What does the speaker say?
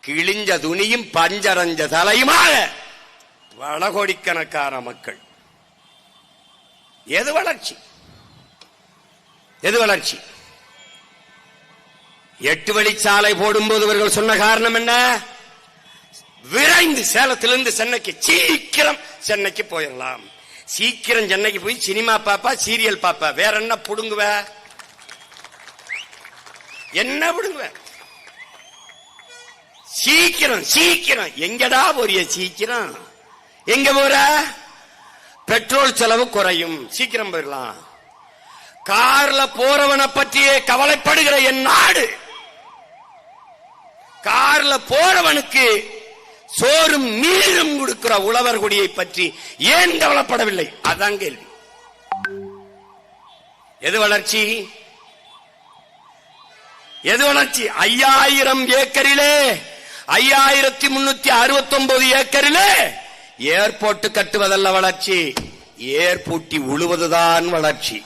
கிழிஞ்ச துணியும் பஞ்சரஞ்ச தலையுமாக பல கோடிக்கணக்கான மக்கள். எது வளர்ச்சி? எது வளர்ச்சி? 8 வழிச்சாலை போடும்போது இவர்கள் சொன்ன காரணம் என்ன? விரைந்து சேலத்திலிருந்து சென்னைக்கு சீக்கிரம் சென்னைக்கு போயிடலாம். சீக்கிரம் சென்னைக்கு போய் சினிமா பாப்பா, சீரியல் பாப்பா, வேற என்ன புடுங்குவ? என்ன புடுங்குவ? சீக்கிரம் சீக்கிரம். எங்கடா போறிய? சீக்கிரம் எங்க போற? பெட்ரோல் செலவு குறையும், சீக்கிரம் போயிடலாம். கார்ல போறவனை பற்றியே கவலைப்படுகிற என் நாடு, கார்ல போறவனுக்கு சோறும் நீரும் கொடுக்கிற உழவர் குடியை பற்றி ஏன் கவலைப்படவில்லை? அதான் கேள்வி. எது வளர்ச்சி? எது வளர்ச்சி? 5000 ஏக்கரிலே 5369 ஏக்கரிலே ஏர்போர்ட் கட்டுவதல்ல வளர்ச்சி, ஏர்பூட்டி உழுவதுதான் வளர்ச்சி.